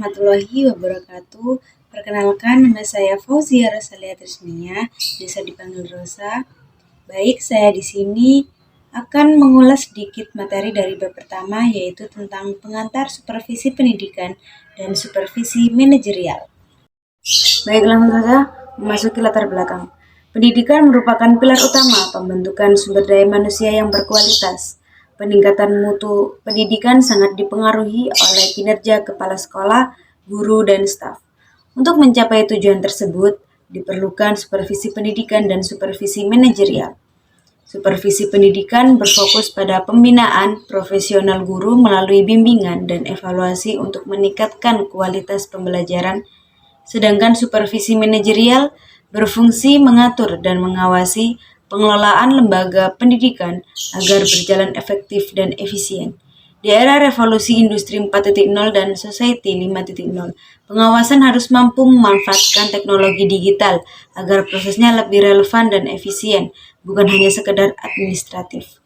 warahmatullahi wabarakatuh. Perkenalkan, nama saya Fauzia Rosalia Trisnia, biasa dipanggil Rosa. Baik, saya di sini akan mengulas sedikit materi dari bab pertama, yaitu tentang pengantar supervisi pendidikan dan supervisi manajerial. Baik, langsung saja memasuki latar belakang. Pendidikan merupakan pilar utama pembentukan sumber daya manusia yang berkualitas. Peningkatan mutu pendidikan sangat dipengaruhi oleh kinerja kepala sekolah, guru, dan staf. Untuk mencapai tujuan tersebut, diperlukan supervisi pendidikan dan supervisi manajerial. Supervisi pendidikan berfokus pada pembinaan profesional guru melalui bimbingan dan evaluasi untuk meningkatkan kualitas pembelajaran, sedangkan supervisi manajerial berfungsi mengatur dan mengawasi pengelolaan lembaga pendidikan agar berjalan efektif dan efisien. Di era revolusi industri 4.0 dan society 5.0, pengawasan harus mampu memanfaatkan teknologi digital agar prosesnya lebih relevan dan efisien, bukan hanya sekedar administratif.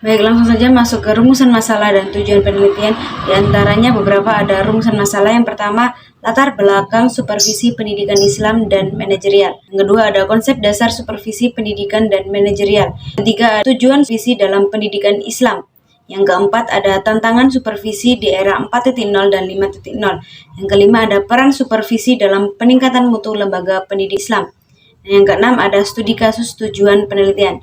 Baik, langsung saja masuk ke rumusan masalah dan tujuan penelitian. Di antaranya beberapa ada rumusan masalah. Yang pertama, latar belakang supervisi pendidikan Islam dan manajerial. Yang kedua, ada konsep dasar supervisi pendidikan dan manajerial. Ketiga, tujuan supervisi dalam pendidikan Islam. Yang keempat, ada tantangan supervisi di era 4.0 dan 5.0. Yang kelima, ada peran supervisi dalam peningkatan mutu lembaga pendidik Islam. Dan yang keenam, ada studi kasus tujuan penelitian.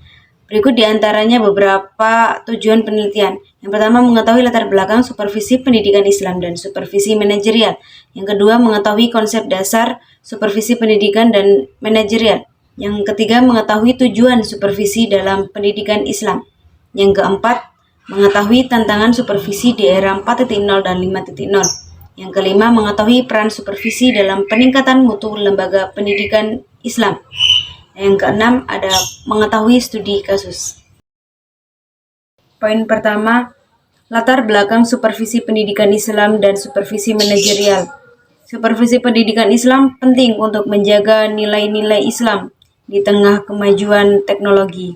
Berikut diantaranya beberapa tujuan penelitian. Yang pertama, mengetahui latar belakang supervisi pendidikan Islam dan supervisi manajerial. Yang kedua, mengetahui konsep dasar supervisi pendidikan dan manajerial. Yang ketiga, mengetahui tujuan supervisi dalam pendidikan Islam. Yang keempat, mengetahui tantangan supervisi di era 4.0 dan 5.0. Yang kelima, mengetahui peran supervisi dalam peningkatan mutu lembaga pendidikan Islam. Yang keenam, ada mengetahui studi kasus. Poin pertama, latar belakang supervisi pendidikan Islam dan supervisi manajerial. Supervisi pendidikan Islam penting untuk menjaga nilai-nilai Islam di tengah kemajuan teknologi.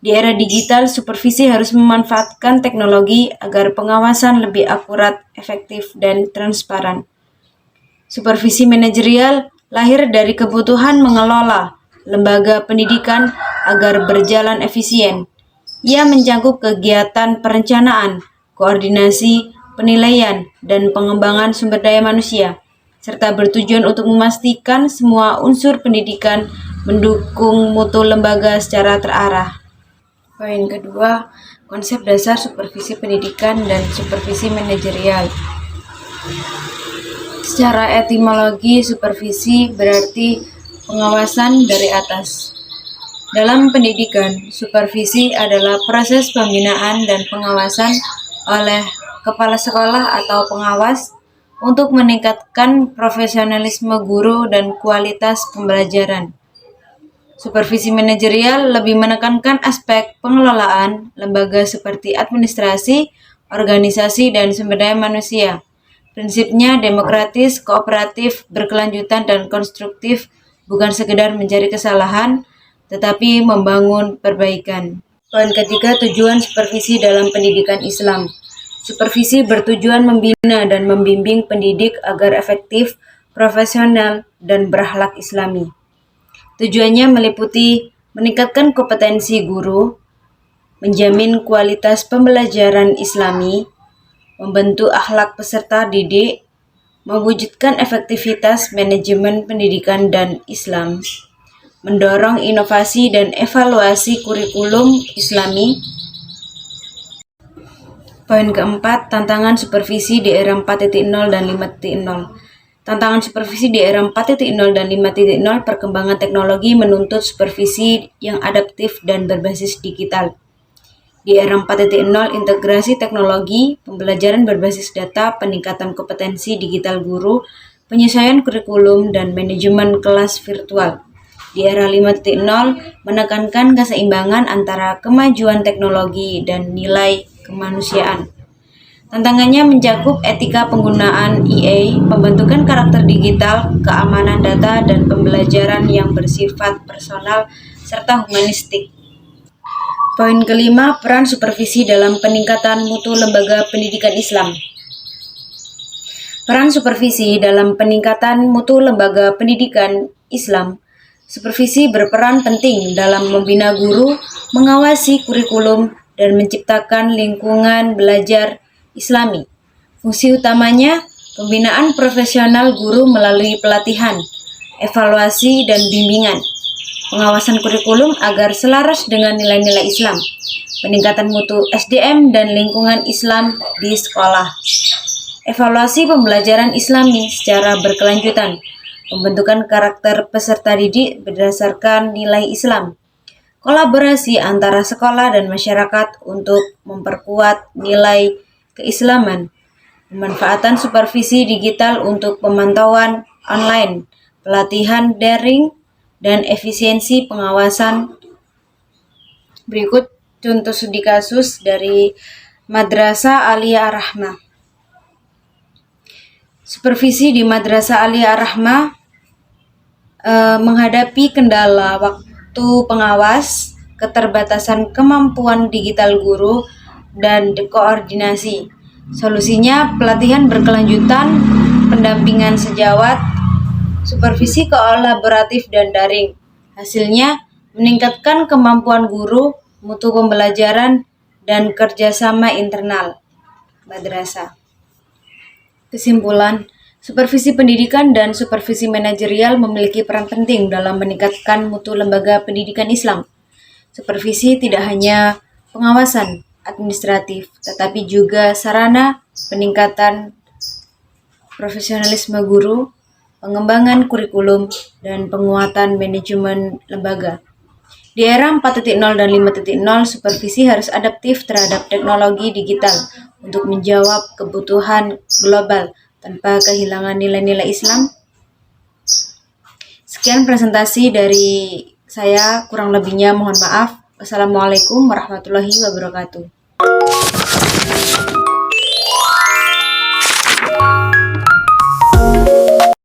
Di era digital, supervisi harus memanfaatkan teknologi agar pengawasan lebih akurat, efektif, dan transparan. Supervisi manajerial lahir dari kebutuhan mengelola lembaga pendidikan agar berjalan efisien. Ia mencakup kegiatan perencanaan, koordinasi, penilaian, dan pengembangan sumber daya manusia, serta bertujuan untuk memastikan semua unsur pendidikan mendukung mutu lembaga secara terarah. Poin kedua, konsep dasar supervisi pendidikan dan supervisi manajerial. Secara etimologi, supervisi berarti pengawasan dari atas. Dalam pendidikan, supervisi adalah proses pembinaan dan pengawasan oleh kepala sekolah atau pengawas untuk meningkatkan profesionalisme guru dan kualitas pembelajaran. Supervisi manajerial lebih menekankan aspek pengelolaan lembaga seperti administrasi, organisasi, dan sumber daya manusia. Prinsipnya demokratis, kooperatif, berkelanjutan, dan konstruktif, bukan sekedar mencari kesalahan, tetapi membangun perbaikan. Poin ketiga, tujuan supervisi dalam pendidikan Islam. Supervisi bertujuan membina dan membimbing pendidik agar efektif, profesional, dan berakhlak Islami. Tujuannya meliputi meningkatkan kompetensi guru, menjamin kualitas pembelajaran Islami, membentuk akhlak peserta didik, mewujudkan efektivitas manajemen pendidikan dan Islam, mendorong inovasi dan evaluasi kurikulum Islami. Poin keempat, tantangan supervisi di era 4.0 dan 5.0. Tantangan supervisi di era 4.0 dan 5.0, perkembangan teknologi menuntut supervisi yang adaptif dan berbasis digital. Di era 4.0, integrasi teknologi, pembelajaran berbasis data, peningkatan kompetensi digital guru, penyesuaian kurikulum, dan manajemen kelas virtual. Di era 5.0, menekankan keseimbangan antara kemajuan teknologi dan nilai kemanusiaan. Tantangannya mencakup etika penggunaan IA, pembentukan karakter digital, keamanan data, dan pembelajaran yang bersifat personal, serta humanistik. Poin kelima, peran supervisi dalam peningkatan mutu lembaga pendidikan Islam. Peran supervisi dalam peningkatan mutu lembaga pendidikan Islam. Supervisi berperan penting dalam membina guru, mengawasi kurikulum, dan menciptakan lingkungan belajar Islami. Fungsi utamanya, pembinaan profesional guru melalui pelatihan, evaluasi, dan bimbingan. Pengawasan kurikulum agar selaras dengan nilai-nilai Islam. Peningkatan mutu SDM dan lingkungan Islam di sekolah. Evaluasi pembelajaran Islami secara berkelanjutan, pembentukan karakter peserta didik berdasarkan nilai Islam, kolaborasi antara sekolah dan masyarakat untuk memperkuat nilai keislaman, pemanfaatan supervisi digital untuk pemantauan online, pelatihan daring, dan efisiensi pengawasan. Berikut contoh studi kasus dari Madrasah Aliyah Ar-Rahmah. Supervisi di Madrasah Aliyah Ar-Rahmah menghadapi kendala waktu pengawas, keterbatasan kemampuan digital guru, dan koordinasi. Solusinya pelatihan berkelanjutan, pendampingan sejawat, supervisi kolaboratif dan daring. Hasilnya meningkatkan kemampuan guru, mutu pembelajaran, dan kerjasama internal madrasah. Kesimpulan, supervisi pendidikan dan supervisi manajerial memiliki peran penting dalam meningkatkan mutu lembaga pendidikan Islam. Supervisi tidak hanya pengawasan administratif, tetapi juga sarana peningkatan profesionalisme guru, pengembangan kurikulum, dan penguatan manajemen lembaga. Di era 4.0 dan 5.0, supervisi harus adaptif terhadap teknologi digital untuk menjawab kebutuhan global tanpa kehilangan nilai-nilai Islam. Sekian presentasi dari saya, kurang lebihnya mohon maaf. Wassalamualaikum warahmatullahi wabarakatuh.